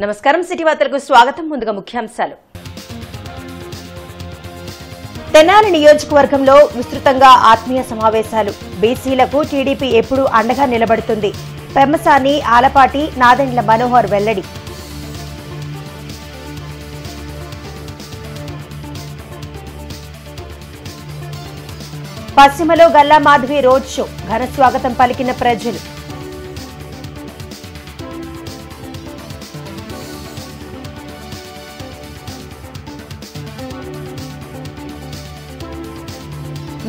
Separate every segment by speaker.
Speaker 1: నమస్కారం సిటీ వార్తలకు స్వాగతం. ముందుగా ముఖ్యాంశాలు. తెనాలి నియోజకవర్గంలో విస్తృతంగా ఆత్మీయ సమావేశాలు. బీసీలకు టీడీపీ ఎప్పుడూ అండగా నిలబడుతుంది. పెమ్మసాని, ఆలపాటి, నాదెండ్ల మనోహర్ వెల్లడి. పశ్చిమలో గల్లా మాధవి రోడ్ షో. ఘన స్వాగతం పలికిన ప్రజలు.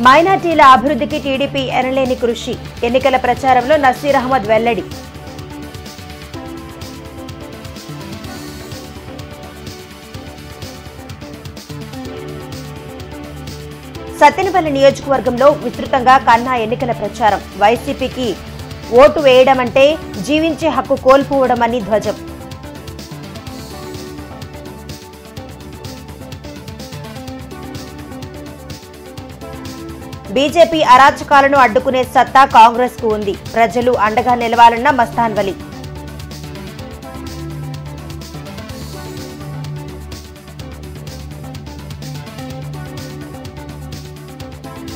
Speaker 1: మైనార్టీల అభివృద్ధికి టీడీపీ ఎనలేని కృషి. ఎన్నికల ప్రచారంలో నసీర్ అహ్మద్ వెల్లడి. సత్తెనపల్లి నియోజకవర్గంలో విస్తృతంగా కన్నా ఎన్నికల ప్రచారం. వైసీపీకి ఓటు వేయడం అంటే జీవించే హక్కు కోల్పోవడమని ధ్వజం. బీజేపీ అరాచకాలను అడ్డుకునే సత్తా కాంగ్రెస్ కు ఉంది. ప్రజలు అండగా నిలవాలన్న మస్తాన్ వలి.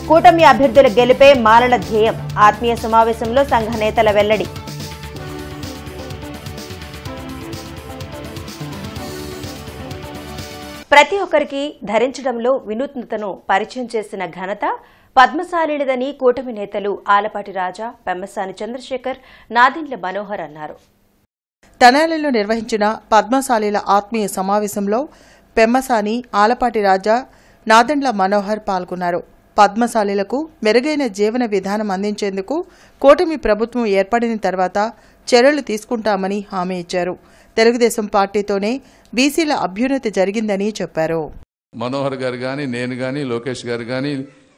Speaker 1: కూటమి అభ్యర్థుల గెలుపే మాలల ధ్యేయం. ఆత్మీయ సమావేశంలో సంఘ నేతల వెల్లడి. ప్రతి ఒక్కరికి ధరించడంలో వినూత్నతను పరిచయం చేసిన ఘనత పద్మశాలినిదని కూటమి నేతలు ఆలపాటి రాజా, పెమ్మసాని చంద్రశేఖర్, నాదెండ్ల మనోహర్ అన్నారు.
Speaker 2: తెనాలిలో నిర్వహించిన పద్మశాలిల ఆత్మీయ సమావేశంలో పెమ్మసాని, ఆలపాటి రాజా, నాదెండ్ల మనోహర్ పాల్గొన్నారు. పద్మశాలిలకు మెరుగైన జీవన విధానం అందించేందుకు కూటమి ప్రభుత్వం ఏర్పడిన తర్వాత చర్యలు తీసుకుంటామని హామీ ఇచ్చారు. తెలుగుదేశం పార్టీతోనే బీసీల అభ్యున్నతి జరిగిందని చెప్పారు.
Speaker 3: మనోహర్ గారు కానీ, నేను కానీ, లోకేష్ గారు కానీ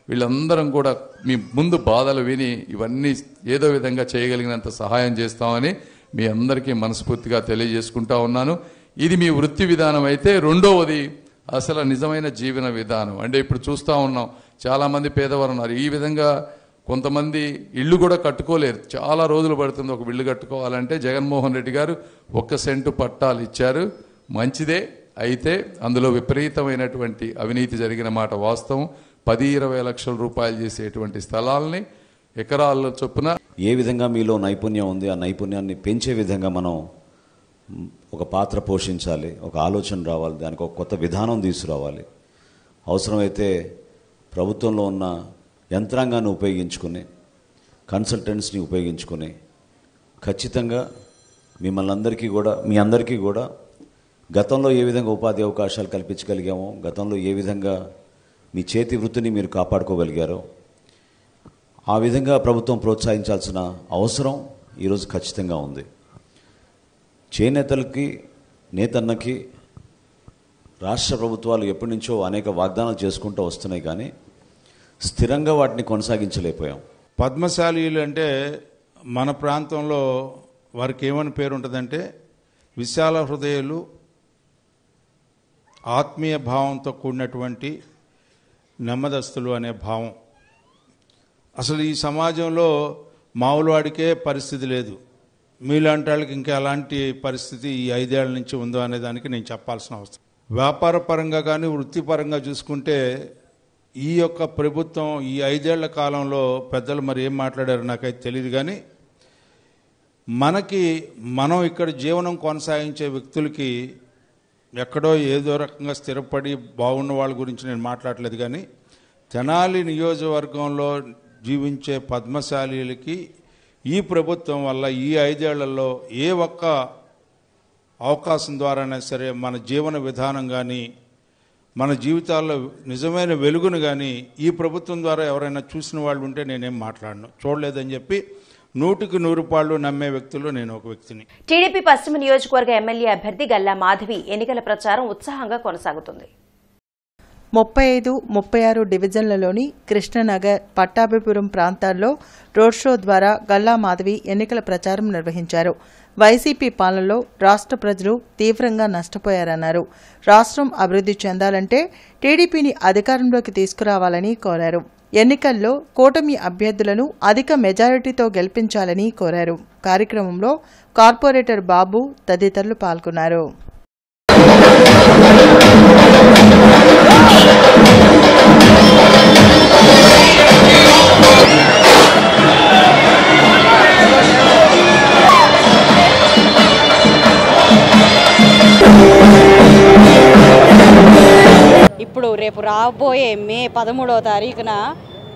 Speaker 3: వీళ్ళందరం కూడా మీ ముందు బాధలు విని ఇవన్నీ ఏదో విధంగా చేయగలిగినంత సహాయం చేస్తామని మీ అందరికీ మనస్ఫూర్తిగా తెలియజేసుకుంటా ఉన్నాను. ఇది మీ వృత్తి విధానం అయితే, రెండవది అసలు నిజమైన జీవన విధానం. అంటే ఇప్పుడు చూస్తూ ఉన్నాం, చాలామంది పేదవారు ఉన్నారు. ఈ విధంగా కొంతమంది ఇల్లు కూడా కట్టుకోలేరు. చాలా రోజులు పడుతుంది ఒక ఇల్లు కట్టుకోవాలంటే. జగన్మోహన్ రెడ్డి గారు 1 సెంటు పట్టాలు ఇచ్చారు, మంచిదే. అయితే అందులో విపరీతమైనటువంటి అవినీతి జరిగిన మాట వాస్తవం. 10-20 లక్షల రూపాయలు చేసేటువంటి స్థలాల్ని ఎకరాల చొప్పున
Speaker 4: ఏ విధంగా మీలో నైపుణ్యం ఉంది, ఆ నైపుణ్యాన్ని పెంచే విధంగా మనం ఒక పాత్ర పోషించాలి, ఒక ఆలోచన రావాలి, దానికి ఒక కొత్త విధానం తీసుకురావాలి. అవసరమైతే ప్రభుత్వంలో ఉన్న యంత్రాంగాన్ని ఉపయోగించుకుని, కన్సల్టెంట్స్ని ఉపయోగించుకుని ఖచ్చితంగా మీ అందరికీ కూడా గతంలో ఏ విధంగా ఉపాధి అవకాశాలు కల్పించగలిగామో, గతంలో ఏ విధంగా మీ చేతి వృత్తిని మీరు కాపాడుకోగలిగారో ఆ విధంగా ప్రభుత్వం ప్రోత్సహించాల్సిన అవసరం ఈరోజు ఖచ్చితంగా ఉంది. చేనేతలకి, నేతన్నకి రాష్ట్ర ప్రభుత్వాలు ఎప్పటి నుంచో అనేక వాగ్దానాలు చేసుకుంటూ వస్తున్నాయి, కానీ స్థిరంగా వాటిని కొనసాగించలేకపోయాం.
Speaker 5: పద్మశాలీలు అంటే మన ప్రాంతంలో వారికి ఏమని పేరు ఉంటుందంటే విశాల హృదయాలు, ఆత్మీయ భావంతో కూడినటువంటి నెమ్మదస్తులు అనే భావం. అసలు ఈ సమాజంలో మామూలువాడికే పరిస్థితి లేదు, మీలాంటి వాళ్ళకి ఇంకా ఎలాంటి పరిస్థితి ఈ 5 ఏళ్ల నుంచి ఉందో అనే దానికి నేను చెప్పాల్సిన అవసరం. వ్యాపార పరంగా కానీ వృత్తిపరంగా చూసుకుంటే ఈ యొక్క ప్రభుత్వం ఈ 5 ఏళ్ల కాలంలో పెద్దలు మరి ఏం మాట్లాడారో నాకైతే తెలియదు, కానీ మనం ఇక్కడ జీవనం కొనసాగించే వ్యక్తులకి ఎక్కడో ఏదో రకంగా స్థిరపడి బాగున్న వాళ్ళ గురించి నేను మాట్లాడలేదు, కానీ తెనాలి నియోజకవర్గంలో జీవించే పద్మశాలీలకి ఈ ప్రభుత్వం వల్ల ఈ 5 ఏళ్లలో ఏ ఒక్క అవకాశం ద్వారానే సరే మన జీవన విధానం కానీ, మన జీవితాల్లో నిజమైన వెలుగును కానీ ఈ ప్రభుత్వం ద్వారా ఎవరైనా చూసిన వాళ్ళు ఉంటే నేనేం మాట్లాడను, చూడలేదని చెప్పి 100కి 100 నమ్మే వ్యక్తుల్లో నేను ఒక వ్యక్తిని.
Speaker 1: టీడీపీ పశ్చిమ నియోజకవర్గ ఎమ్మెల్యే అభ్యర్థి గల్లా మాధవి ఎన్నికల ప్రచారం ఉత్సాహంగా కొనసాగుతుంది.
Speaker 2: 35, 36 డివిజన్లలోని కృష్ణనగర్, పట్టాభిపురం ప్రాంతాల్లో రోడ్ షో ద్వారా గల్లా మాధవి ఎన్నికల ప్రచారం నిర్వహించారు. వైసీపీ పాలనలో రాష్ట్ర ప్రజలు తీవ్రంగా నష్టపోయారన్నారు. రాష్ట్రం అభివృద్ధి చెందాలంటే టీడీపీని అధికారంలోకి తీసుకురావాలని కోరారు. ఎన్నికల్లో కూటమి అభ్యర్థులను అధిక మెజారిటీతో గెలిపించాలని కోరారు. కార్యక్రమంలో కార్పొరేటర్ బాబు తదితరులు పాల్గొన్నారు.
Speaker 6: ఇప్పుడు రేపు రాబోయే మే 13వ తారీఖున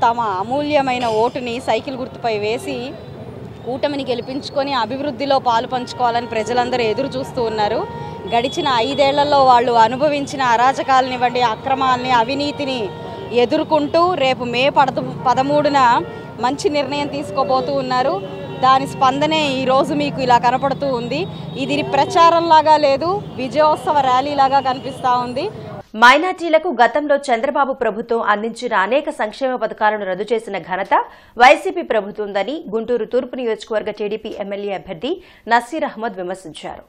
Speaker 6: తమ అమూల్యమైన ఓటుని సైకిల్ గుర్తుపై వేసి కూటమిని గెలిపించుకొని అభివృద్ధిలో పాలు పంచుకోవాలని ప్రజలందరూ ఎదురు చూస్తూ ఉన్నారు. గడిచిన 5 ఏళ్లలో వాళ్ళు అనుభవించిన అరాచకాలనివ్వండి, అక్రమాలని, అవినీతిని ఎదుర్కొంటూ రేపు మే 13న మంచి నిర్ణయం తీసుకోబోతూ ఉన్నారు. దాని స్పందనే ఈరోజు మీకు ఇలా కనపడుతూ ఉంది. ఇది ప్రచారంలాగా లేదు, విజయోత్సవ ర్యాలీలాగా కనిపిస్తూ ఉంది.
Speaker 1: మైనార్టీలకు గతంలో చంద్రబాబు ప్రభుత్వం అందించిన అనేక సంక్షేమ పథకాలను రద్దు చేసిన ఘనత వైసీపీ ప్రభుత్వందని గుంటూరు తూర్పు నియోజకవర్గ టీడీపీ ఎమ్మెల్యే అభ్యర్థి నసీర్ అహ్మద్ విమర్శించారు.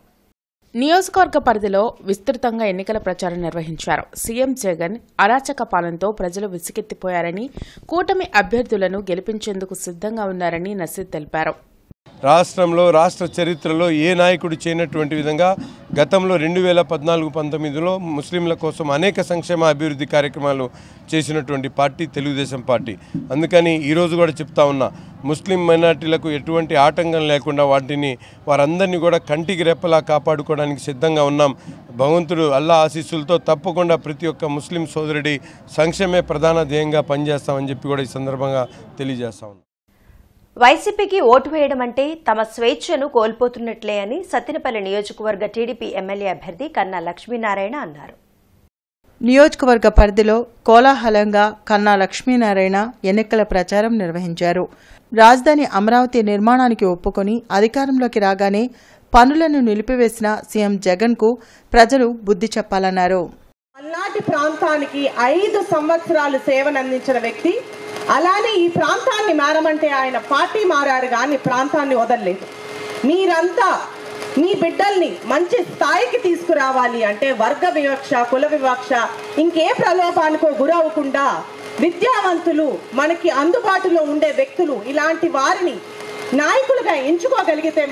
Speaker 7: నియోజకవర్గ పరిధిలో విస్తృతంగా ఎన్నికల ప్రచారం నిర్వహించారు. సీఎం జగన్ అరాచక పాలనతో ప్రజలు విసిగెత్తిపోయారని, కూటమి అభ్యర్థులను గెలిపించేందుకు సిద్ధంగా ఉన్నారని నసీర్ తెలిపారు.
Speaker 8: రాష్ట్రంలో రాష్ట్ర చరిత్రలో ఏ నాయకుడు చేయనటువంటి విధంగా గతంలో 2014-19లో ముస్లింల కోసం అనేక సంక్షేమ అభివృద్ధి కార్యక్రమాలు చేసినటువంటి పార్టీ తెలుగుదేశం పార్టీ. అందుకని ఈరోజు కూడా చెప్తా ఉన్నా, ముస్లిం మైనార్టీలకు ఎటువంటి ఆటంకం లేకుండా వారందరినీ కూడా కంటికి రెప్పలా కాపాడుకోవడానికి సిద్ధంగా ఉన్నాం. భగవంతుడు అల్లా ఆశీస్సులతో తప్పకుండా ప్రతి ఒక్క ముస్లిం సోదరుడి సంక్షేమే ప్రధాన ధ్యేయంగా పనిచేస్తామని చెప్పి కూడా ఈ సందర్భంగా తెలియజేస్తా ఉన్నాం.
Speaker 1: వైసీపీకి ఓటు వేయడం అంటే తమ స్వేచ్ఛను కోల్పోతున్నట్లే అని సత్తెనపల్లి నియోజకవర్గ టీడీపీ ఎమ్మెల్యే అభ్యర్థి కన్నా లక్ష్మీనారాయణ అన్నారు.
Speaker 2: నియోజకవర్గ పరిధిలో కోలాహలంగా కన్నా లక్ష్మీనారాయణ ఎన్నికల ప్రచారం నిర్వహించారు. రాజధాని అమరావతి నిర్మాణానికి ఒప్పుకొని అధికారంలోకి రాగానే పనులను నిలిపివేసిన సీఎం జగన్కు ప్రజలు బుద్ధి చెప్పాలన్నారు.
Speaker 9: పల్నాటి ప్రాంతానికి 5 సంవత్సరాలు సేవనందించిన వ్యక్తి, అలానే ఈ ప్రాంతాన్ని మారమంటే ఆయన పార్టీ మారారు కానీ ప్రాంతాన్ని వదలలేదు. మీరంతా మీ బిడ్డల్ని మంచి స్థాయికి తీసుకురావాలి అంటే వర్గ వివక్ష, కుల వివక్ష, ఇంకే ప్రలోభానికో గురవకుండా విద్యావంతులు, మనకి అందుబాటులో ఉండే వ్యక్తులు, ఇలాంటి వారిని నాయకులుగా ఎంచుకోగలిగితే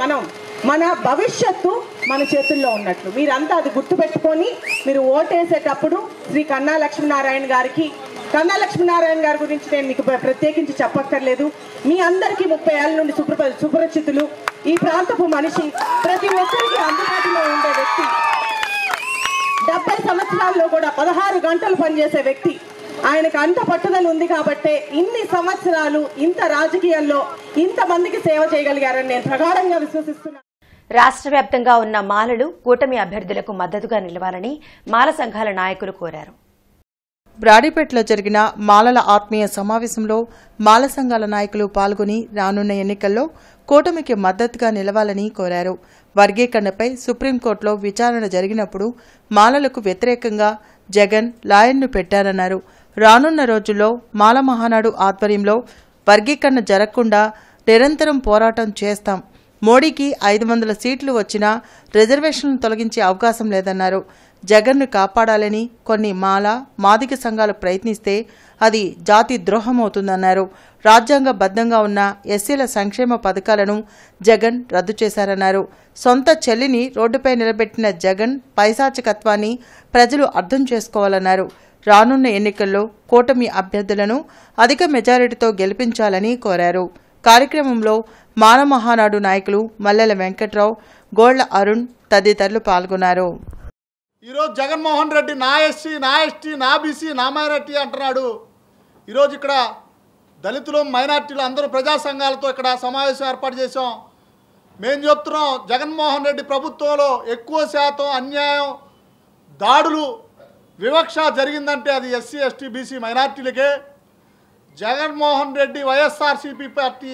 Speaker 9: మన భవిష్యత్తు మన చేతుల్లో ఉన్నట్లు. మీరంతా అది గుర్తుపెట్టుకొని మీరు ఓటేసేటప్పుడు శ్రీ కన్నా లక్ష్మీనారాయణ గారి గురించి నేను మీకు ప్రత్యేకించి చెప్పక్కర్లేదు. మీ అందరికీ 30 ఏళ్ల నుండి సుపరిచితులు. ఈ ప్రాంతపు మనిషి, ప్రతి ఒక్కరికి అందుబాటులో ఉండే వ్యక్తి, 70 సంవత్సరాల్లో కూడా 16 గంటలు పనిచేసే వ్యక్తి. ఆయనకు అంత పట్టుదల ఉంది కాబట్టే ఇన్ని సంవత్సరాలు ఇంత రాజకీయాల్లో ఇంతమందికి సేవ చేయగలిగారని నేను ప్రగాఢంగా విశ్వసిస్తున్నాను.
Speaker 1: రాష్ట్ర వ్యాప్తంగా ఉన్న మాలలు కూటమి అభ్యర్థులకు మద్దతుగా నిలవాలని మాల సంఘాల నాయకులు కోరారు.
Speaker 2: బ్రాడీపేటలో జరిగిన మాలల ఆత్మీయ సమావేశంలో మాల సంఘాల నాయకులు పాల్గొని రానున్న ఎన్నికల్లో కూటమికి మద్దతుగా నిలవాలని కోరారు. వర్గీకరణపై సుప్రీంకోర్టులో విచారణ జరిగినప్పుడు మాలలకు వ్యతిరేకంగా జగన్ లాయర్ను పెట్టారన్నారు. రానున్న రోజుల్లో మాల మహానాడు ఆధ్వర్యంలో వర్గీకరణ జరగకుండా నిరంతరం పోరాటం చేస్తాం. మోడీకి 500 సీట్లు వచ్చినా రిజర్వేషన్లను తొలగించే అవకాశం లేదన్నారు. జగన్ను కాపాడాలని కొన్ని మాదిగ సంఘాలు ప్రయత్నిస్తే అది జాతి ద్రోహమవుతుందన్నారు. రాజ్యాంగబద్ధంగా ఉన్న ఎస్సీల సంక్షేమ పథకాలను జగన్ రద్దు చేశారన్నారు. సొంత చెల్లిని రోడ్డుపై నిలబెట్టిన జగన్ పైశాచికత్వాన్ని ప్రజలు అర్థం చేసుకోవాలన్నారు. రానున్న ఎన్నికల్లో కూటమి అభ్యర్థులను అధిక మెజారిటీతో గెలిపించాలని కోరారు. కార్యక్రమంలో మాల మహానాడు నాయకులు మల్లెల వెంకట్రావు, గోళ్ల అరుణ్ తదితరులు పాల్గొన్నారు.
Speaker 10: ఈరోజు జగన్మోహన్ రెడ్డి నా ఎస్సీ, నా ఎస్టీ, నా బీసీ, నా మైనార్టీ అంటున్నాడు. ఈరోజు ఇక్కడ దళితులు, మైనార్టీలు అందరూ ప్రజా సంఘాలతో ఇక్కడ సమావేశం ఏర్పాటు చేశాం. మేము చెప్తున్నాం, జగన్మోహన్ రెడ్డి ప్రభుత్వంలో ఎక్కువ శాతం అన్యాయం, దాడులు, వివక్ష జరిగిందంటే అది ఎస్సీ, ఎస్టీ, బీసీ, మైనార్టీలకే. జగన్మోహన్ రెడ్డి వైఎస్ఆర్సీపీ పార్టీ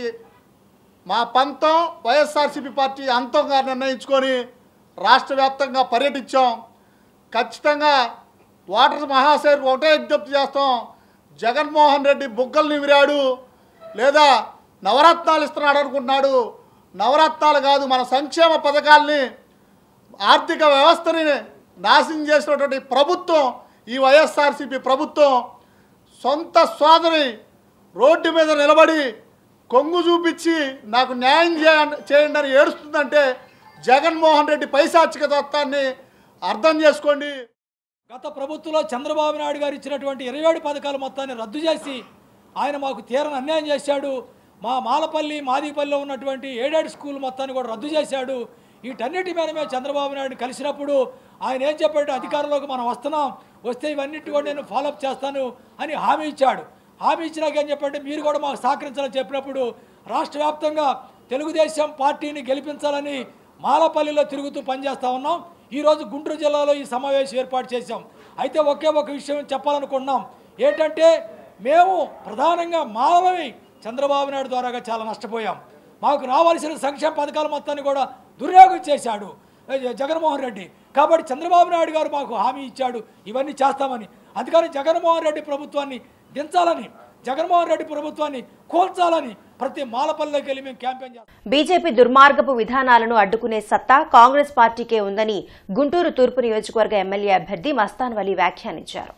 Speaker 10: మా పంతం, వైఎస్ఆర్సీపీ పార్టీ అంతంగా నిర్ణయించుకొని రాష్ట్ర వ్యాప్తంగా పర్యటించాం. ఖచ్చితంగా ఓటర్ మహాశైర్ ఒకటే విజ్ఞప్తి చేస్తాం, జగన్మోహన్ రెడ్డి బుగ్గలు నిమిరాడు లేదా నవరత్నాలు ఇస్తున్నాడు అనుకుంటున్నాడు. నవరత్నాలు కాదు, మన సంక్షేమ పథకాల్ని, ఆర్థిక వ్యవస్థని నాశనం చేసినటువంటి ప్రభుత్వం ఈ వైఎస్ఆర్సీపీ ప్రభుత్వం. సొంత సోదరి రోడ్డు మీద నిలబడి కొంగు చూపించి నాకు న్యాయం చేయండి అని ఏడుస్తుందంటే జగన్మోహన్ రెడ్డి పైశాచిక తత్వాన్ని అర్థం చేసుకోండి.
Speaker 11: గత ప్రభుత్వంలో చంద్రబాబు నాయుడు గారు ఇచ్చినటువంటి 27 పథకాలు మొత్తాన్ని రద్దు చేసి ఆయన మాకు తీరని అన్యాయం చేశాడు. మా మాలపల్లి మాదిపల్లిలో ఉన్నటువంటి ఎయిడెడ్ స్కూల్ మొత్తాన్ని కూడా రద్దు చేశాడు. వీటన్నిటి మీద మేము చంద్రబాబు నాయుడు కలిసినప్పుడు ఆయన ఏం చెప్పాడు, అధికారంలోకి మనం వస్తున్నాం, వస్తే ఇవన్నిటి కూడా నేను ఫాలోఅప్ చేస్తాను అని హామీ ఇచ్చాడు. హామీ ఇచ్చినాక ఏం చెప్పంటే మీరు కూడా మాకు సహకరించాలని చెప్పినప్పుడు రాష్ట్ర వ్యాప్తంగా తెలుగుదేశం పార్టీని గెలిపించాలని మాలపల్లిలో తిరుగుతూ పనిచేస్తూ ఉన్నాం. ఈరోజు గుంటూరు జిల్లాలో ఈ సమావేశం ఏర్పాటు చేశాం. అయితే ఒకే ఒక విషయం చెప్పాలనుకున్నాం, ఏంటంటే మేము ప్రధానంగా మాలవి చంద్రబాబు నాయుడు ద్వారాగా చాలా నష్టపోయాం. మాకు రావాల్సిన సంక్షేమ పథకాల మొత్తాన్ని కూడా దుర్యోగం చేశాడు జగన్మోహన్ రెడ్డి. కాబట్టి చంద్రబాబు నాయుడు గారు మాకు హామీ ఇచ్చాడు ఇవన్నీ చేస్తామని. అందుకని జగన్మోహన్ రెడ్డి ప్రభుత్వాన్ని దించాలని, జగన్మోహన్ రెడ్డి ప్రభుత్వాన్ని కూల్చాలని ప్రతి మాలపల్లిలోకి వెళ్ళి మేము క్యాంపెయిన్ చేస్తాం.
Speaker 1: బీజేపీ దుర్మార్గపు విధానాలను అడ్డుకునే సత్తా కాంగ్రెస్ పార్టీకే ఉందని గుంటూరు తూర్పు నియోజకవర్గ ఎమ్మెల్యే అభ్యర్థి మస్తాన్ వలీ వ్యాఖ్యానించారు.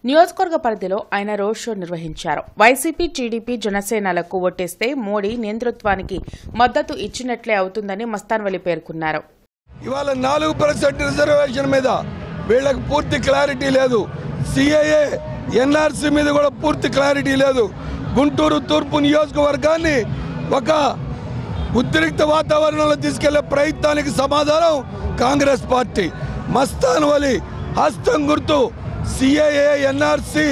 Speaker 7: నియోజకవర్గ పరిధిలో ఆయన రోడ్ షో నిర్వహించారు. వైసీపీ, టీడీపీ, జనసేనలకు ఓటేస్తే మోడీ నియంతృత్వానికి మద్దతు ఇచ్చినట్లే అవుతుందని మస్తాన్ వలీ పేర్కొన్నారు.
Speaker 12: ఇవాళ 4% రిజర్వేషన్ మీద వీళ్ళకి పూర్తి క్లారిటీ లేదు. సిఏఏ, ఎన్ఆర్సీ మీద కూడా పూర్తి క్లారిటీ లేదు. గుంటూరు తూర్పు నియోజకవర్గాన్ని ఒక ఉద్రిక్త వాతావరణంలో తీసుకెళ్లే ప్రయత్నానికి సమాధానం కాంగ్రెస్ పార్టీ. మస్తాన్ వలీ హస్తం గుర్తు, సిఏఏ, ఎన్ఆర్సీ,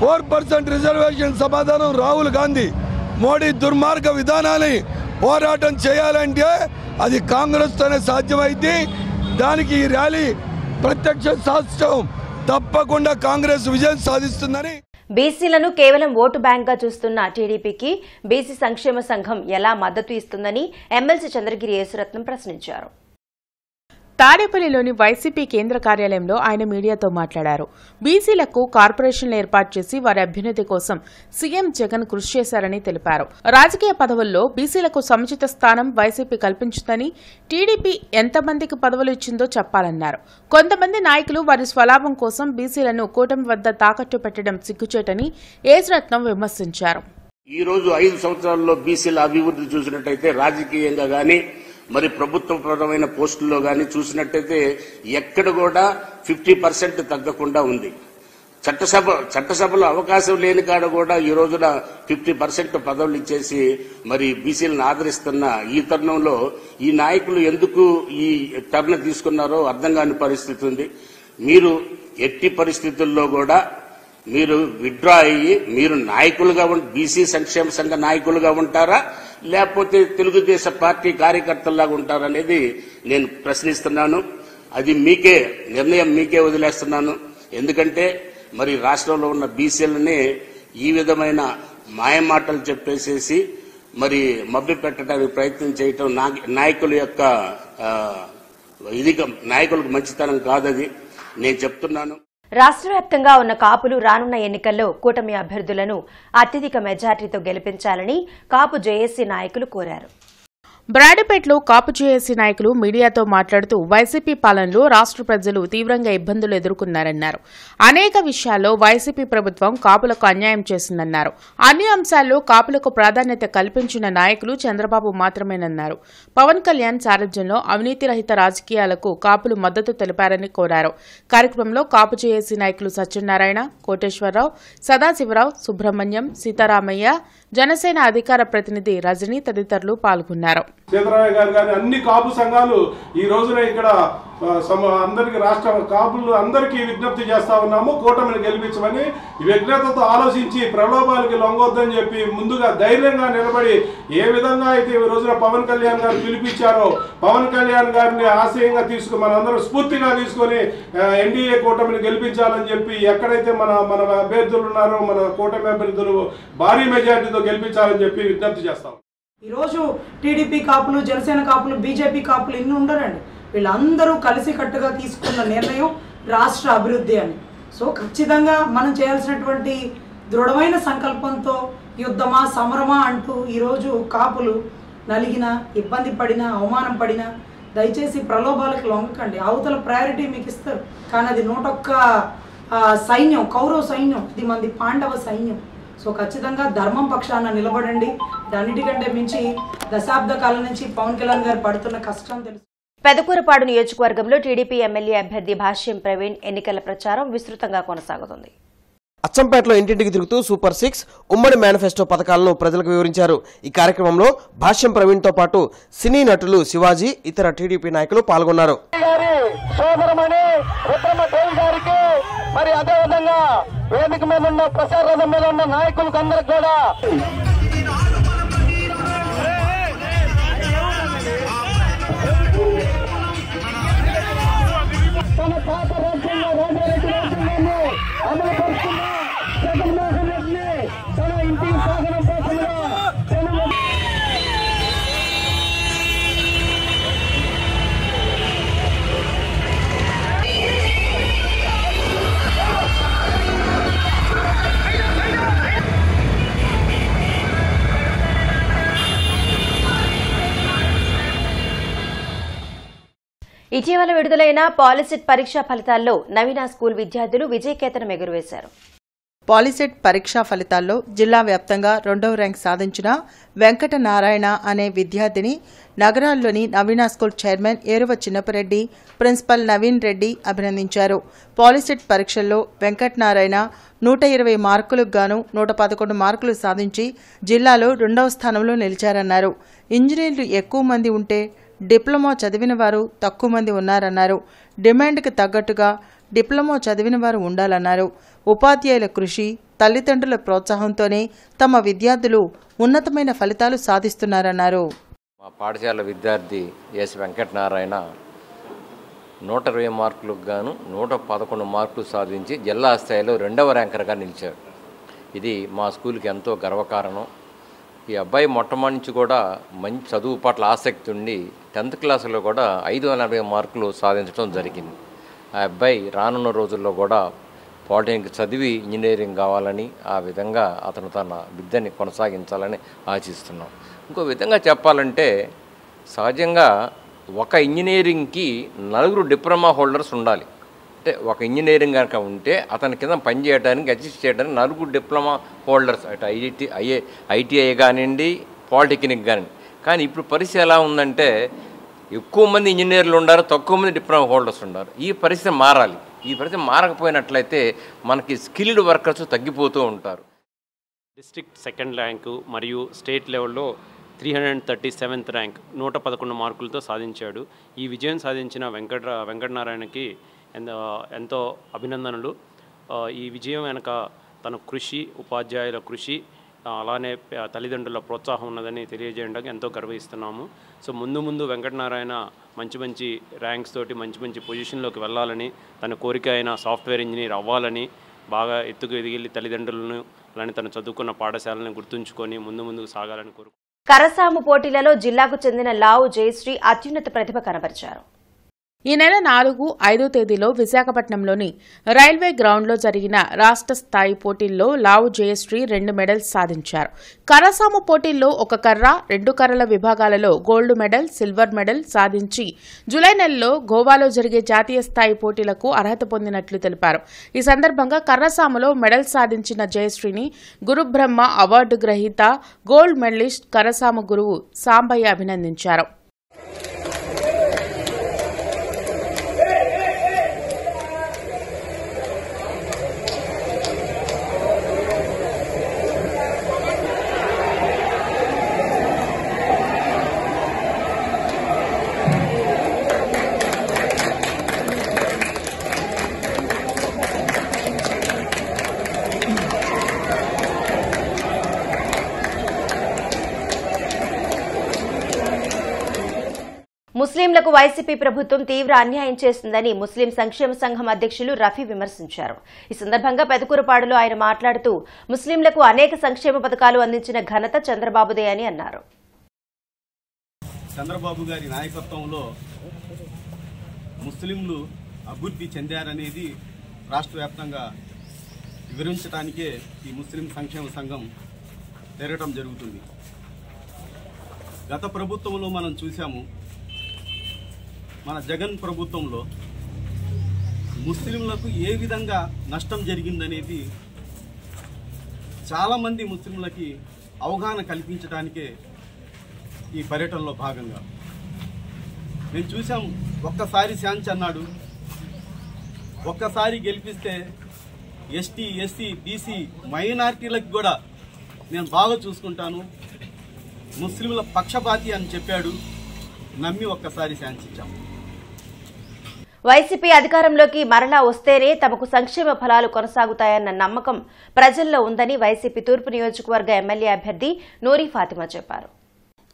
Speaker 12: 4% రిజర్వేషన్ సమాధానం రాహుల్ గాంధీ. మోడీ దుర్మార్గ విధానాన్ని పోరాటం చేయాలంటే అది కాంగ్రెస్తోనే సాధ్యమైంది. దానికి ఈ ర్యాలీ ప్రత్యక్ష సాక్ష్యం. తప్పకుండా కాంగ్రెస్ విజయం సాధిస్తుందని.
Speaker 1: బీసీలను కేవలం ఓటు బ్యాంక్ గా చూస్తున్న టీడీపీకి బీసీ సంక్షేమ సంఘం ఎలా మద్దతు ఇస్తుందని ఎమ్మెల్సీ చంద్రగిరి యేసురత్నం ప్రశ్నించారు.
Speaker 7: తాడేపల్లిలోని వైసీపీ కేంద్ర కార్యాలయంలో ఆయన మీడియాతో మాట్లాడారు. బీసీలకు కార్పొరేషన్లు ఏర్పాటు చేసి వారి అభ్యున్నతి కోసం సీఎం జగన్ కృషి చేశారని తెలిపారు. రాజకీయ పదవుల్లో బీసీలకు సముచిత స్థానం వైసీపీ కల్పించిందని, టీడీపీ ఎంతమందికి పదవులు ఇచ్చిందో చెప్పాలన్నారు. కొంతమంది నాయకులు వారి స్వలాభం కోసం బీసీలను కూటమి వద్ద తాకట్టు పెట్టడం సిగ్గుచేటని యేసురత్నం విమర్శించారు.
Speaker 13: ఈ రోజు 5 సంవత్సరాల్లో బీసీల అభివృద్ధి చూసినట్టయితే రాజకీయంగా గానీ మరి ప్రభుత్వపరమైన పోస్టుల్లో కానీ చూసినట్టయితే ఎక్కడ కూడా 50% తగ్గకుండా ఉంది. చట్టసభలో అవకాశం లేని కాడ కూడా ఈ రోజున 50% పదవులు ఇచ్చేసి మరి బీసీలను ఆదరిస్తున్న ఈ తరుణంలో ఈ నాయకులు ఎందుకు ఈ టర్న్ తీసుకున్నారో అర్థం కాని పరిస్థితి ఉంది. మీరు ఎట్టి పరిస్థితుల్లో కూడా మీరు విత్డ్రా అయ్యి మీరు నాయకులుగా బీసీ సంక్షేమ సంఘ నాయకులుగా ఉంటారా, లేకపోతే తెలుగుదేశం పార్టీ కార్యకర్తల్లాగా ఉంటారనేది నేను ప్రశ్నిస్తున్నాను. అది మీకే నిర్ణయం, మీకే వదిలేస్తున్నాను. ఎందుకంటే మరి రాష్ట్రంలో ఉన్న బీసీలని ఈ విధమైన మాయమాటలు చెప్పేసేసి మరి మభ్య పెట్టడానికి ప్రయత్నం చేయటం నాయకుల యొక్క నాయకులకు మంచితనం కాదది నేను చెప్తున్నాను.
Speaker 1: రాష్ట్ర వ్యాప్తంగా ఉన్న కాపులు రానున్న ఎన్నికల్లో కూటమి అభ్యర్థులను అత్యధిక మెజార్టీతో గెలిపించాలని కాపు జేఏసీ నాయకులు కోరారు.
Speaker 7: బ్రాడపేటలో కాపు జేఏసీ నాయకులు మీడియాతో మాట్లాడుతూ వైసీపీ పాలనలో రాష్ట్ర ప్రజలు తీవ్రంగా ఇబ్బందులు ఎదుర్కొన్నారన్నారు. అనేక విషయాల్లో వైసీపీ ప్రభుత్వం కాపులకు అన్యాయం చేసిందన్నారు. అన్ని అంశాల్లో కాపులకు ప్రాధాన్యత కల్పించిన నాయకులు చంద్రబాబు మాత్రమేనన్నారు. పవన్ కళ్యాణ్ సారథ్యంలో అవినీతి రహిత రాజకీయాలకు కాపులు మద్దతు తెలిపారని కోరారు. కార్యక్రమంలో కాపు జేఏసీ నాయకులు సత్యనారాయణ, కోటేశ్వరరావు, సదాశివరావు, సుబ్రహ్మణ్యం, సీతారామయ్య, జనసేన అధికార ప్రతినిధి రజని తదితరులు పాల్గొన్నారు.
Speaker 14: సీతారామయ్య గారు కానీ అన్ని కాపు సంఘాలు ఈ రోజున ఇక్కడ అందరికి రాష్ట్ర కాపులు అందరికీ విజ్ఞప్తి చేస్తా ఉన్నాము, కూటమిని గెలిపించమని. విజ్ఞతతో ఆలోచించి ప్రలోభాలకి లొంగొద్దని చెప్పి ముందుగా ధైర్యంగా నిలబడి ఏ విధంగా అయితే ఈ రోజున పవన్ కళ్యాణ్ గారు పిలిపించారో పవన్ కళ్యాణ్ గారిని ఆశయంగా తీసుకుని మనందరం స్ఫూర్తిగా తీసుకొని ఎన్డీఏ కూటమిని గెలిపించాలని చెప్పి ఎక్కడైతే మన అభ్యర్థులు ఉన్నారో మన కూటమి అభ్యర్థులు భారీ మెజార్టీతో గెలిపించాలని చెప్పి విజ్ఞప్తి చేస్తాం.
Speaker 15: ఈరోజు టీడీపీ కాపులు, జనసేన కాపులు, బీజేపీ కాపులు ఇన్ని ఉండరండి. వీళ్ళందరూ కలిసికట్టుగా తీసుకున్న నిర్ణయం రాష్ట్ర అభివృద్ధి అని. సో ఖచ్చితంగా మనం చేయాల్సినటువంటి దృఢమైన సంకల్పంతో యుద్ధమా సమరమా అంటూ ఈరోజు కాపులు నలిగిన, ఇబ్బంది పడినా, అవమానం పడినా దయచేసి ప్రలోభాలకు లొంగకండి. అవతల ప్రయారిటీ మీకు ఇస్తారు, కానీ అది 101 సైన్యం, కౌరవ సైన్యం, ఇది మంది పాండవ సైన్యం. సో ఖచ్చితంగా ధర్మం పక్షాన నిలబడండి. దానిటికంటే మించి దశాబ్ద కాలం నుంచి పవన్ కళ్యాణ్ గారు పడుతున్న కష్టం తెలుసు.
Speaker 1: పెదకూరపాడు నియోజకవర్గంలో టీడీపీ ఎమ్మెల్యే అభ్యర్థి భాష్యం ప్రవీణ్ ఎన్నికల ప్రచారం విస్తృతంగా కొనసాగుతుంది.
Speaker 16: అచ్చంపేటలో ఇంటింటికి తిరుగుతూ సూపర్ 6 ఉమ్మడి మేనిఫెస్టో పథకాలను ప్రజలకు వివరించారు. ఈ కార్యక్రమంలో భాష్యం ప్రవీణ్తో పాటు సినీ నటులు శివాజీ, ఇతర టీడీపీ నాయకులు పాల్గొన్నారు.
Speaker 17: మరి అదేవిధంగా వేదిక మీద ఉన్న ప్రచార రథం మీద ఉన్న నాయకులకు అందరికి కూడా తన పాత రాజ్యంగా రాజారెడ్డి రాజ్యాంగాన్ని అమలు పరుస్తున్న జగన్మోహన్ రెడ్డిని తన ఇంటికి సాగనం కోసంగా
Speaker 1: ఇటీవల విడుదలైన పాలిసెట్ పరీక్షా ఫలితాల్లో నవీన స్కూల్ విద్యార్థులు విజయకేతనం ఎగురవేశారు.
Speaker 2: పాలిసెట్ పరీక్షా ఫలితాల్లో జిల్లా వ్యాప్తంగా 2వ ర్యాంక్ సాధించిన వెంకట నారాయణ అనే విద్యార్థిని నగరాల్లోని Naveena school chairman Eruva Chinnapareddy, principal Naveen Reddy అభినందించారు. పాలిసెట్ పరీక్షల్లో వెంకట నారాయణ 120 మార్కులకు గాను 111 మార్కులు సాధించి జిల్లాలో 2వ స్థానంలో నిలిచారన్నారు. ఇంజనీర్లు ఎక్కువ మంది ఉంటే డిప్లొమా చదివిన వారు తక్కువ మంది ఉన్నారన్నారు. డిమాండ్కి తగ్గట్టుగా డిప్లొమా చదివిన వారు ఉండాలన్నారు. ఉపాధ్యాయుల కృషి, తల్లిదండ్రుల ప్రోత్సాహంతోనే తమ విద్యార్థులు ఉన్నతమైన ఫలితాలు సాధిస్తున్నారన్నారు.
Speaker 18: మా పాఠశాల విద్యార్థి ఎస్ వెంకటనారాయణ 120 మార్కులకు గాను 111 మార్కులు సాధించి జిల్లా స్థాయిలో 2వ ర్యాంకర్గా నిలిచాడు. ఇది మా స్కూల్కి ఎంతో గర్వకారణం. ఈ అబ్బాయి మొట్టమొదటి నుంచి కూడా మంచి చదువు పట్ల ఆసక్తి ఉండి 10th క్లాసులో కూడా 540 మార్కులు సాధించడం జరిగింది. ఆ అబ్బాయి రానున్న రోజుల్లో కూడా పాలిటెక్నిక్ చదివి ఇంజనీరింగ్ కావాలని, ఆ విధంగా అతను తన విద్యని కొనసాగించాలని ఆశిస్తున్నాం. ఇంకో విధంగా చెప్పాలంటే సహజంగా ఒక ఇంజనీరింగ్కి 4 డిప్లొమా హోల్డర్స్ ఉండాలి. అంటే ఒక ఇంజనీరింగ్ కనుక ఉంటే అతని కింద పనిచేయడానికి అసిస్ట్ చేయడానికి 4 డిప్లొమా హోల్డర్స్, అటు ఐటీఐ కానివ్వండి, పాలిటెక్నిక్ కానివ్వండి. కానీ ఇప్పుడు పరిస్థితి ఎలా ఉందంటే ఎక్కువ మంది ఇంజనీర్లు ఉన్నారు, తక్కువ మంది డిప్లొమా హోల్డర్స్ ఉన్నారు. ఈ పరిస్థితి మారాలి. ఈ పరిస్థితి మారకపోయినట్లయితే మనకి స్కిల్డ్ వర్కర్స్ తగ్గిపోతూ ఉంటారు.
Speaker 19: డిస్ట్రిక్ట్ 2nd ర్యాంకు మరియు స్టేట్ లెవెల్లో 337th ర్యాంక్ 111 మార్కులతో సాధించాడు. ఈ విజయం సాధించిన వెంకటనారాయణకి ఎంతో అభినందనలు. ఈ విజయం వెనక తన కృషి, ఉపాధ్యాయుల కృషి, అలానే తల్లిదండ్రుల ప్రోత్సాహం ఉన్నదని తెలియజేయడానికి ఎంతో గర్వహిస్తున్నాము. సో ముందు వెంకటనారాయణ మంచి ర్యాంక్స్ తోటి మంచి పొజిషన్లోకి వెళ్ళాలని, తన కోరిక అయిన సాఫ్ట్వేర్ ఇంజనీర్ అవ్వాలని, బాగా ఎత్తుకు ఎదిగి తల్లిదండ్రులను అలానే తను చదువుకున్న పాఠశాలను గుర్తుంచుకొని ముందుకు సాగాలని కోరుకుంటున్నాను.
Speaker 1: కరసాము పోటీలలో జిల్లాకు చెందిన లావు జయశ్రీ అత్యున్నత ప్రతిభ కనబరిచారు.
Speaker 7: ఈ నెల 4, 5 తేదీలో విశాఖపట్నంలోని రైల్వే గ్రౌండ్లో జరిగిన రాష్ట్ర స్థాయి పోటీల్లో లావు జయశ్రీ 2 మెడల్స్ సాధించారు. కరసాము పోటీల్లో 1 కర్ర, 2 కర్రల విభాగాలలో గోల్డ్ మెడల్, సిల్వర్ మెడల్ సాధించి జూలై నెలలో గోవాలో జరిగే జాతీయ స్థాయి పోటీలకు అర్హత పొందినట్లు తెలిపారు. ఈ సందర్భంగా కర్రసాములో మెడల్ సాధించిన జయశ్రీని గురుబ్రహ్మ అవార్డు గ్రహీత గోల్డ్ మెడలిస్ట్ కరసాము గురువు సాంబయ్య అభినందించారు.
Speaker 1: ముస్లింలకు వైసీపీ ప్రభుత్వం తీవ్ర అన్యాయం చేస్తుందని ముస్లిం సంక్షేమ సంఘం అధ్యక్షులు రఫీ విమర్శించారు. ఈ సందర్భంగా పెదకూరపాడులో ఆయన మాట్లాడుతూ ముస్లింలకు అనేక సంక్షేమ పథకాలు అందించిన ఘనత చంద్రబాబుదే అని అన్నారు.
Speaker 20: చంద్రబాబు గారి నాయకత్వంలో ముస్లింలు అభివృద్ధి చెందారనేది రాష్ట్ర వ్యాప్తంగా వివరించడానికే ఈ ముస్లిం సంక్షేమ సంఘం తిరగటం జరుగుతుంది. గత ప్రభుత్వంలో మనం చూసాము, మన జగన్ ప్రభుత్వంలో ముస్లింలకు ఏ విధంగా నష్టం జరిగిందనేది చాలామంది ముస్లింలకి అవగాహన కల్పించడానికే ఈ పర్యటనలో భాగంగా మేము చూసాం. ఒక్కసారి శాంతి అన్నాడు, ఒక్కసారి గెలిపిస్తే ఎస్టీ, ఎస్సీ, బీసీ మైనారిటీలకు కూడా నేను బాగా చూసుకుంటాను, ముస్లింల పక్షపాతి అని చెప్పాడు. నమ్మి ఒక్కసారి శాంతించాము.
Speaker 1: వైసీపీ అధికారంలోకి మరలా వస్తేనే తమకు సంక్షేమ ఫలాలు కొనసాగుతాయన్న నమ్మకం ప్రజల్లో ఉందని వైసీపీ తూర్పు నియోజకవర్గ ఎమ్మెల్యే అభ్యర్థి నూరి ఫాతిమా చెప్పారు.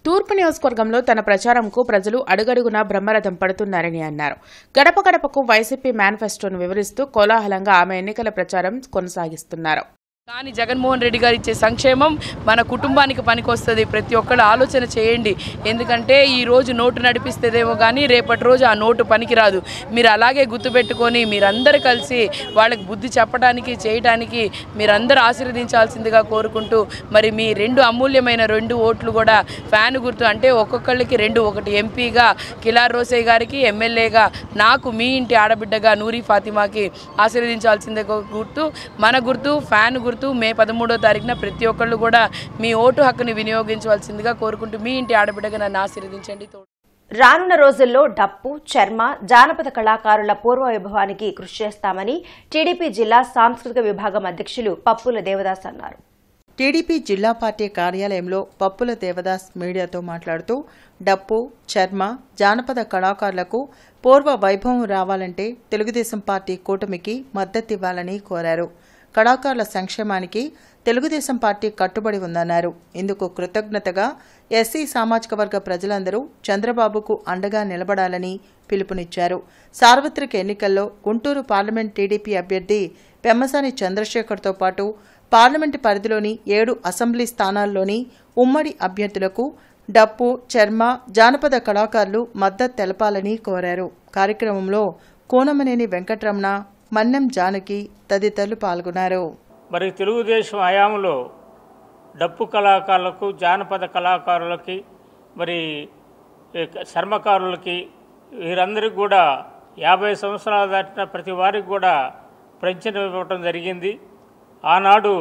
Speaker 7: తూర్పు నియోజకవర్గంలో తన ప్రచారంకు ప్రజలు అడుగడుగునా బ్రహ్మరథం పడుతున్నారని అన్నారు. గడప గడపకు వైసీపీ మేనిఫెస్టోను వివరిస్తూ కోలాహలంగా ఆమె ఎన్నికల ప్రచారం కొనసాగిస్తున్నారు.
Speaker 21: కానీ జగన్మోహన్ రెడ్డి గారు ఇచ్చే సంక్షేమం మన కుటుంబానికి పనికొస్తుంది. ప్రతి ఒక్కళ్ళు ఆలోచన చేయండి. ఎందుకంటే ఈ రోజు నోటు నడిపిస్తేదేమో కానీ రేపటి రోజు ఆ నోటు పనికిరాదు. మీరు అలాగే గుర్తుపెట్టుకొని మీరందరూ కలిసి వాళ్ళకి బుద్ధి చెప్పడానికి చేయడానికి మీరందరూ ఆశీర్వదించాల్సిందిగా కోరుకుంటూ మరి మీ అమూల్యమైన 2 ఓట్లు కూడా ఫ్యాన్ గుర్తు అంటే ఒక్కొక్కళ్ళకి 2, ఒకటి ఎంపీగా కిలార్ రోసయ్య గారికి, ఎమ్మెల్యేగా నాకు మీ ఇంటి ఆడబిడ్డగా నూరి ఫాతిమాకి ఆశీర్వదించాల్సిందిగా గుర్తు మన గుర్తు ఫ్యాన్ గుర్తు. మే 13వ తారీఖున ప్రతి ఒక్కళ్ళు కూడా మీ ఓటు హక్కుని వినియోగించవలసిందిగా కోరుకుంటూ మీ ఇంటి ఆడబిడ్డగా నన్ను ఆశీర్వదించండి.
Speaker 1: రానున్న రోజుల్లో డప్పు, చర్మ, జానపద కళాకారుల పూర్వ వైభవానికి కృషి చేస్తామని టీడీపీ జిల్లా సాంస్కృతిక విభాగం అధ్యక్షులు పప్పుల దేవదాస్ అన్నారు.
Speaker 2: టీడీపీ జిల్లా పార్టీ కార్యాలయంలో పప్పుల దేవదాస్ మీడియాతో మాట్లాడుతూ డప్పు, చర్మ, జానపద కళాకారులకు పూర్వ వైభవం రావాలంటే తెలుగుదేశం పార్టీ కూటమికి మద్దతివ్వాలని కోరారు. కళాకారుల సంక్షేమానికి తెలుగుదేశం పార్టీ కట్టుబడి ఉందన్నారు. ఇందుకు కృతజ్ఞతగా ఎస్సీ సామాజిక వర్గ ప్రజలందరూ చంద్రబాబుకు అండగా నిలబడాలని పిలుపునిచ్చారు. సార్వత్రిక ఎన్నికల్లో గుంటూరు పార్లమెంట్ టీడీపీ అభ్యర్థి పెమ్మసాని చంద్రశేఖర్తో పాటు పార్లమెంటు పరిధిలోని 7 అసెంబ్లీ స్థానాల్లోని ఉమ్మడి అభ్యర్థులకు డప్పు, చర్మ, జానపద కళాకారులు మద్దతు తెలపాలని కోరారు. కార్యక్రమంలో కోనమనేని వెంకటరమణ, మన్నెం జానకి తదితరులు పాల్గొన్నారు.
Speaker 22: మరి తెలుగుదేశం హయాంలో డప్పు కళాకారులకు, జానపద కళాకారులకి, మరి చర్మకారులకి వీరందరికీ కూడా 50 సంవత్సరాలు దాటిన ప్రతి వారికి కూడా పెన్షన్ ఇవ్వటం జరిగింది. ఆనాడు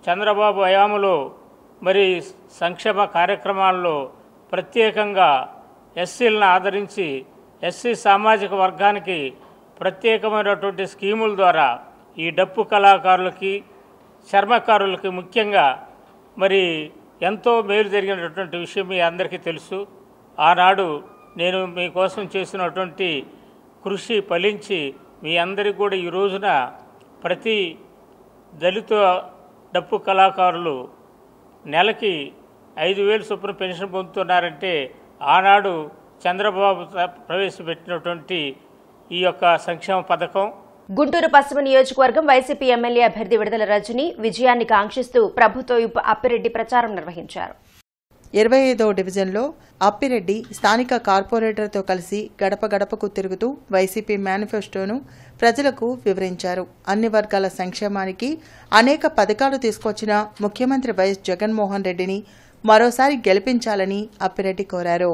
Speaker 22: చంద్రబాబు హయాంలో మరి సంక్షేమ కార్యక్రమాల్లో ప్రత్యేకంగా ఎస్సీలను ఆదరించి ఎస్సీ సామాజిక వర్గానికి ప్రత్యేకమైనటువంటి స్కీముల ద్వారా ఈ డప్పు కళాకారులకి, చర్మకారులకి ముఖ్యంగా మరి ఎంతో మేలు జరిగినటువంటి విషయం మీ అందరికీ తెలుసు. ఆనాడు నేను మీకోసం చేసినటువంటి కృషి ఫలించి మీ అందరికీ కూడా ఈ రోజున ప్రతి దళిత డప్పు కళాకారులు నెలకి 5,000 చొప్పున పెన్షన్ పొందుతున్నారంటే ఆనాడు చంద్రబాబు ప్రవేశపెట్టినటువంటి ఈ యొక్క సంక్షేమ పథకం.
Speaker 1: గుంటూరు పశ్చిమ నియోజకవర్గం వైసీపీ ఎమ్మెల్యే అభ్యర్థి విడుదల రజని విజయాన్ని కాంక్షిస్తూ ప్రభుత్వ విప్ అప్పిరెడ్డి ప్రచారం నిర్వహించారు.
Speaker 2: 25వ డివిజన్లో అప్పిరెడ్డి స్థానిక కార్పొరేటర్తో కలిసి గడప గడపకు తిరుగుతూ వైసీపీ మేనిఫెస్టోను ప్రజలకు వివరించారు. అన్ని వర్గాల సంక్షేమానికి అనేక పథకాలు తీసుకొచ్చిన ముఖ్యమంత్రి వైఎస్ జగన్మోహన్ రెడ్డిని మరోసారి గెలిపించాలని అప్పిరెడ్డి కోరారు.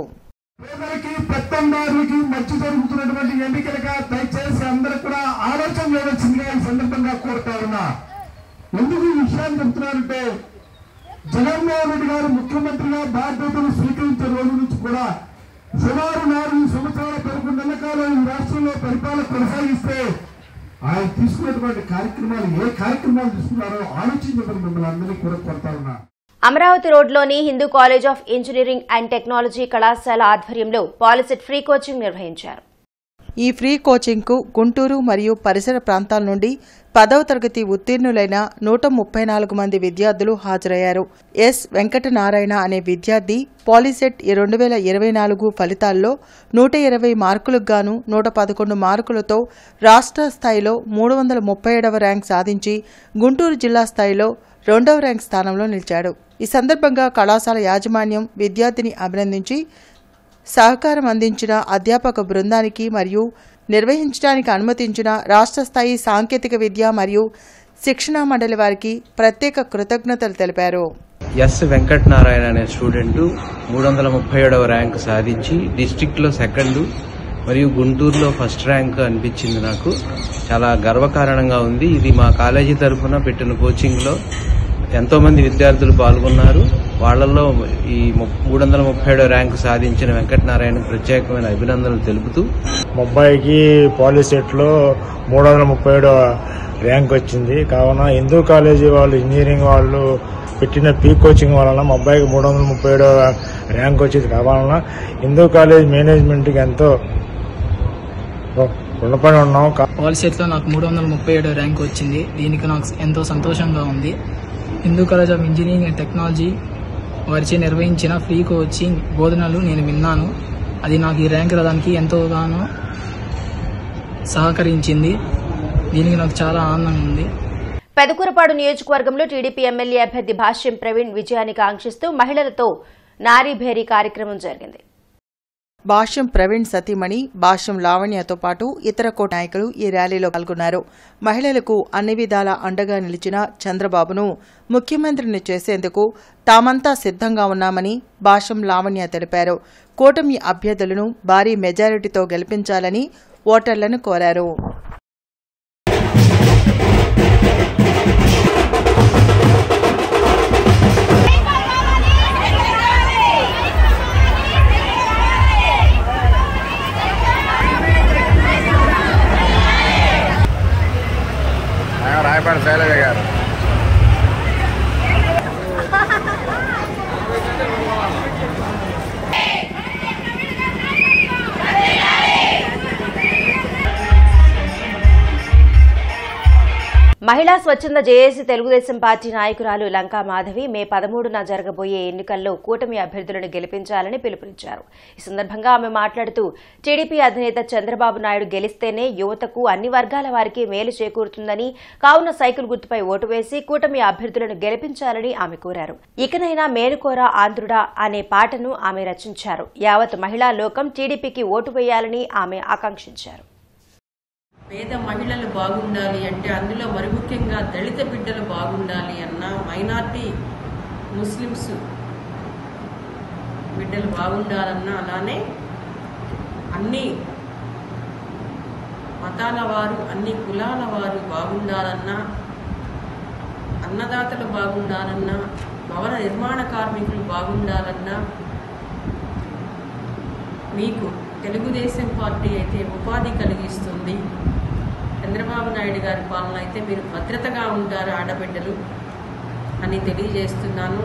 Speaker 17: పేదలకి, పెత్తందారులకి మంచి జరుగుతున్నటువంటి ఎన్నికలుగా దయచేసి అందరూ కూడా ఆలోచన చేయవలసిందిగా ఈ సందర్భంగా కోరుతా ఉన్నా. ఎందుకు ఈ విషయాన్ని చెప్తున్నారంటే జగన్మోహన్ రెడ్డి గారు ముఖ్యమంత్రిగా బాధ్యతలు స్వీకరించిన రోజు నుంచి కూడా సుమారు 4 సంవత్సరాల 11 నెలల కాలం ఈ రాష్ట్రంలో పరిపాలన కొనసాగిస్తే ఆయన తీసుకున్నటువంటి కార్యక్రమాలు ఏ కార్యక్రమాలు తీసుకున్నారో ఆలోచించమని మిమ్మల్ని అందరినీ కూడా కోరుతా ఉన్నా.
Speaker 1: అమరావతి రోడ్లోని Hindu College of Engineering and Technology కళాశాల ఆధ్వర్యంలో పాలిసెట్ ఫ్రీ కోచింగ్ నిర్వహించారు.
Speaker 2: ఈ ఫ్రీ కోచింగ్కు గుంటూరు మరియు పరిసర ప్రాంతాల నుండి 10వ తరగతి ఉత్తీర్ణులైన 134 మంది విద్యార్థులు హాజరయ్యారు. ఎస్ వెంకటనారాయణ అనే విద్యార్థి పాలిసెట్ 2024 ఫలితాల్లో 120 మార్కులకు గాను 111 మార్కులతో రాష్ట్ర స్థాయిలో 337వ ర్యాంక్ సాధించి గుంటూరు జిల్లా స్థాయిలో 2వ ర్యాంక్ స్థానంలో నిలిచాడు. ఈ సందర్భంగా కళాశాల యాజమాన్యం విద్యార్థిని అభినందించి సహకారం అందించిన అధ్యాపక బృందానికి మరియు నిర్వహించడానికి అనుమతించిన రాష్ట్ర స్థాయి సాంకేతిక విద్య మరియు శిక్షణా మండలి వారికి ప్రత్యేక కృతజ్ఞతలు తెలిపారు.
Speaker 23: ఎస్ వెంకటనారాయణ అనే స్టూడెంట్ 337వ ర్యాంక్ సాధించి డిస్ట్రిక్ట్లో 2nd మరియు గుంటూరులో 1st ర్యాంక్ అనిపించింది. నాకు చాలా గర్వకారణంగా ఉంది. ఇది మా కాలేజీ తరఫున పెట్టిన కోచింగ్లో ఎంతోమంది విద్యార్థులు పాల్గొన్నారు. వాళ్లలో ఈ 337వ ర్యాంకు సాధించిన వెంకటనారాయణ ప్రత్యేకమైన అభినందనలు తెలుపుతూ,
Speaker 3: ముబ్బాయికి పాలిసెట్లో 337వ ర్యాంక్ వచ్చింది. కావున హిందూ కాలేజీ వాళ్ళు, ఇంజనీరింగ్ వాళ్ళు పెట్టిన పీ కోచింగ్ వలన మా అబ్బాయికి 337వ ర్యాంక్ వచ్చింది. కావాలన్నా హిందూ కాలేజ్ మేనేజ్మెంట్కి ఎంతో రుణపడి ఉన్నాం.
Speaker 4: పాలిసెట్లో నాకు 337వ ర్యాంక్ వచ్చింది. దీనికి నాకు ఎంతో సంతోషంగా ఉంది. Hindu College of Engineering and technology వారిచే నిర్వహించిన ఫ్రీ కోచింగ్ బోధనలు నేను విన్నాను. అది నాకు ఈ ర్యాంక్ రావడానికి ఎంతోగానో సహకరించింది. దీనికి నాకు చాలా ఆనందంగా ఉంది.
Speaker 1: పెదకూరపాడు నియోజకవర్గంలో టీడీపీ ఎమ్మెల్యే అభ్యర్థి భాష్యం ప్రవీణ్ విజయాన్ని కాంక్షిస్తూ మహిళలతో నారీభేరీ కార్యక్రమం జరిగింది.
Speaker 2: భాష్యం ప్రవీణ్ సతీమణి భాష్యం లావణ్యతో పాటు ఇతర కోట నాయకులు ఈ ర్యాలీలో పాల్గొన్నారు. మహిళలకు అన్ని విధాలా అండగా నిలిచిన చంద్రబాబును ముఖ్యమంత్రిని చేసేందుకు తామంతా సిద్ధంగా ఉన్నామని భాష్యం లావణ్య తెలిపారు. కూటమి అభ్యర్థులను భారీ మెజారిటీతో గెలిపించాలని ఓటర్లను కోరారు.
Speaker 5: రాయపాటి శైలజ గారు
Speaker 1: మహిళా స్వచ్ఛంద జేఏసీ తెలుగుదేశం పార్టీ నాయకురాలు లంకా మాధవి మే 13న జరగబోయే ఎన్నికల్లో కూటమి అభ్యర్థులను గెలిపించాలని పిలుపునిచ్చారు. ఈ సందర్భంగా ఆమె మాట్లాడుతూ టీడీపీ అధినేత చంద్రబాబు నాయుడు గెలిస్తేనే యువతకు అన్ని వర్గాల వారికి మేలు చేకూరుతుందని, కావున సైకిల్ గుర్తుపై ఓటు వేసి కూటమి అభ్యర్థులను గెలిపించాలని ఆమె కోరారు. ఇకనైనా మేలుకోరా ఆంధ్రుడా అనే పాటను ఆమె రచించారు. యావత్ మహిళా లోకం టీడీపీకి ఓటు వేయాలని ఆమె ఆకాంక్షించారు.
Speaker 24: పేద మహిళలు బాగుండాలి అంటే అందులో మరి ముఖ్యంగా దళిత బిడ్డలు బాగుండాలి అన్న, మైనార్టీ ముస్లిమ్స్ బిడ్డలు బాగుండాలన్నా, అలానే అన్ని మతాల వారు, అన్ని కులాల వారు బాగుండాలన్నా, అన్నదాతలు బాగుండాలన్నా, భవన నిర్మాణ కార్మికులు బాగుండాలన్నా, మీకు తెలుగుదేశం పార్టీ అయితే ఉపాధి కలిగిస్తుంది, చంద్రబాబు నాయుడు గారి పాలన అయితే మీరు భద్రతగా ఉంటారు ఆడబిడ్డలు అని తెలియజేస్తున్నాను.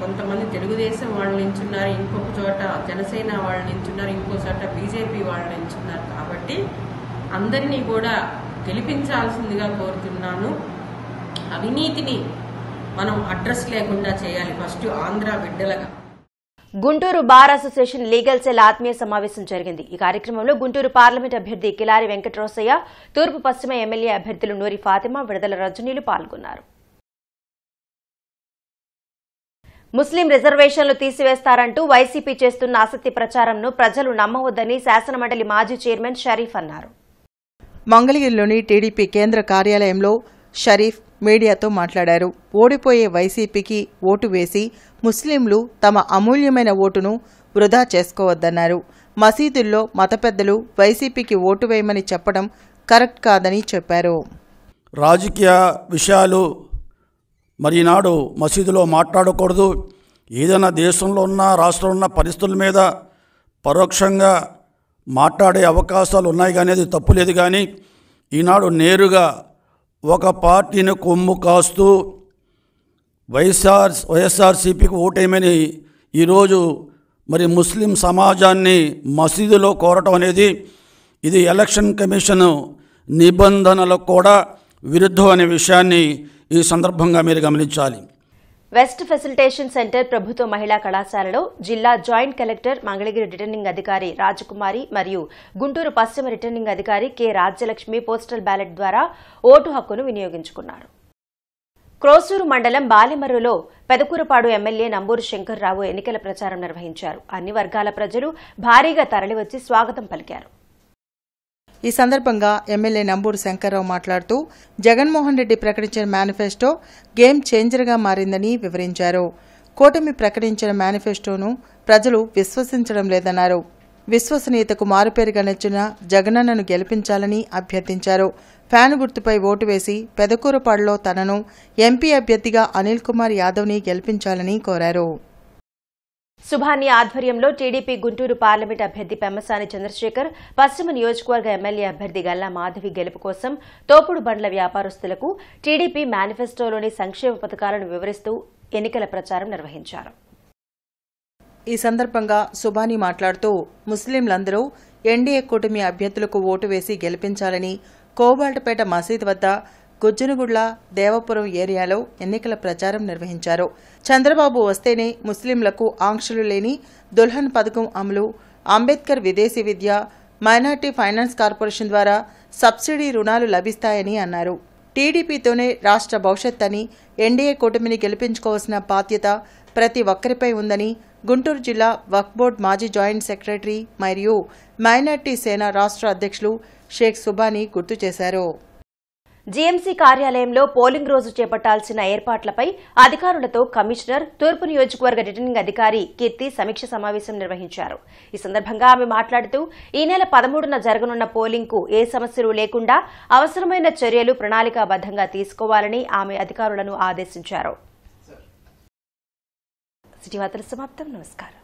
Speaker 24: కొంతమంది తెలుగుదేశం వాళ్ళు నించున్నారు, ఇంకొక చోట జనసేన వాళ్ళు నించున్నారు, ఇంకో చోట బీజేపీ వాళ్ళు నించున్నారు. కాబట్టి అందరినీ కూడా గెలిపించాల్సిందిగా కోరుతున్నాను. అవినీతిని మనం అడ్రస్ లేకుండా చేయాలి ఫస్ట్ ఆంధ్ర బిడ్డలుగా.
Speaker 1: Guntur bar association legal cell ఆత్మీయ సమావేశం జరిగింది. ఈ కార్యక్రమంలో గుంటూరు పార్లమెంట్ అభ్యర్థి కిలారి వెంకటరోసయ్య, తూర్పు పశ్చిమ ఎమ్మెల్యే అభ్యర్థులు నూరి ఫాతిమా, విడుదల రజనీలు పాల్గొన్నారు. ముస్లిం రిజర్వేషన్లు తీసివేస్తారంటూ వైసీపీ చేస్తున్న అసత్య ప్రచారంను ప్రజలు నమ్మవద్దని శాసనమండలి మాజీ చైర్మన్ షరీఫ్ అన్నారు.
Speaker 2: మంగళగిరిలోని టీడీపీ కేంద్ర కార్యాలయంలో షరీఫ్ మీడియాతో మాట్లాడారు. ఓడిపోయే వైసీపీకి ఓటు వేసి ముస్లింలు తమ అమూల్యమైన ఓటును వృధా చేసుకోవద్దన్నారు. మసీదుల్లో మత పెద్దలు వైసీపీకి ఓటు వేయమని చెప్పడం కరెక్ట్ కాదని చెప్పారు.
Speaker 25: రాజకీయ విషయాలు మరి ఈనాడు మసీదులో మాట్లాడకూడదు. ఏదైనా దేశంలో ఉన్న రాష్ట్రంలో ఉన్న పరిస్థితుల మీద పరోక్షంగా మాట్లాడే అవకాశాలు ఉన్నాయి కానీ అది తప్పులేదు. కానీ ఈనాడు నేరుగా ఒక పార్టీని కొమ్ము కాస్తూ వైఎస్ఆర్సీపీకి ఓటేయమని ఈరోజు మరి ముస్లిం సమాజాన్ని మసీదులో కోరటం అనేది ఇది ఎలక్షన్ కమిషన్ నిబంధనలకు కూడా విరుద్ధం అనే విషయాన్ని ఈ సందర్భంగా మీరు గమనించాలి.
Speaker 1: వెస్ట్ ఫెసిలిటేషన్ సెంటర్ ప్రభుత్వ మహిళా కళాశాలలో జిల్లా జాయింట్ కలెక్టర్, మంగళగిరి రిటర్నింగ్ అధికారి రాజకుమారి మరియు గుంటూరు పశ్చిమ రిటర్నింగ్ అధికారి కె రాజ్యలక్ష్మి పోస్టల్ బ్యాలెట్ ద్వారా ఓటు హక్కును వినియోగించుకున్నారు. క్రోసూరు మండలం బాలెమర్రులో పెదకూరపాడు ఎమ్మెల్యే నంబూరు శంకర్రావు ఎన్నికల ప్రచారం నిర్వహించారు. అన్ని వర్గాల ప్రజలు భారీగా తరలివచ్చి స్వాగతం పలికారు.
Speaker 2: ఈ సందర్భంగా ఎమ్మెల్యే నంబూరు శంకర్రావు మాట్లాడుతూ జగన్మోహన్ రెడ్డి ప్రకటించిన మేనిఫెస్టో గేమ్ చేంజర్గా మారిందని వివరించారు. కూటమి ప్రకటించిన మేనిఫెస్టోను ప్రజలు విశ్వసించడం లేదన్నారు. విశ్వసనీయతకు మారుపేరుగా నచ్చిన జగనన్నను గెలిపించాలని అభ్యర్థించారు. ఫ్యాన్ గుర్తుపై ఓటు వేసి పెదకూరపాడులో తనను ఎంపీ అభ్యర్థిగా అనిల్ కుమార్ యాదవ్ని గెలిపించాలని కోరారు.
Speaker 1: సుభాని ఆధ్వర్యంలో టీడీపీ గుంటూరు పార్లమెంట్ అభ్యర్థి పెమ్మసాని చంద్రశేఖర్, పశ్చిమ నియోజకవర్గ ఎమ్మెల్యే అభ్యర్థి గల్లా మాధవి గెలుపు కోసం తోపుడు బండ్ల వ్యాపారస్తులకు టీడీపీ మేనిఫెస్టోలోని సంక్షేమ పథకాలను వివరిస్తూ ఎన్నికల ప్రచారం నిర్వహించారు.
Speaker 2: ఈ సందర్భంగా సుభాని మాట్లాడుతూ ముస్లింలందరూ ఎన్డీఏ కూటమి అభ్యర్థులకు ఓటు వేసి గెలిపించాలని కోబాల్టపేట మసీద్ వద్ద గుజ్జనగుడ్ల దేవపురం ఏరియాలో ఎన్నికల ప్రచారం నిర్వహించారు. చంద్రబాబు వస్తేనే ముస్లింలకు ఆంక్షలు లేని దుల్హన్ పథకం అమలు, అంబేద్కర్ విదేశీ విద్య, మైనార్టీ ఫైనాన్స్ కార్పొరేషన్ ద్వారా సబ్సిడీ రుణాలు లభిస్తాయని అన్నారు. టీడీపీతోనే రాష్ట్ర భవిష్యత్ అని, ఎన్డీఏ కూటమిని గెలిపించుకోవాల్సిన బాధ్యత ప్రతి ఒక్కరిపై ఉందని గుంటూరు జిల్లా వక్ఫ్ బోర్డు మాజీ జాయింట్ సెక్రటరీ మరియు మైనార్టీ సేన రాష్ట్ర అధ్యక్షులు షేక్ సుబానీ గుర్తు చేశారు.
Speaker 1: జీఎంసీ కార్యాలయంలో పోలింగ్ రోజు చేపట్టాల్సిన ఏర్పాట్లపై అధికారులతో కమిషనర్, తూర్పు నియోజకవర్గ రిటర్నింగ్ అధికారి కీర్తి సమీక్ష సమావేశం నిర్వహించారు. ఈ సందర్భంగా ఆమె మాట్లాడుతూ ఈ నెల 13న జరగనున్న పోలింగ్కు ఏ సమస్యలు లేకుండా అవసరమైన చర్యలు ప్రణాళికాబద్దంగా తీసుకోవాలని ఆమె అధికారులను ఆదేశించారు. నమస్కారం.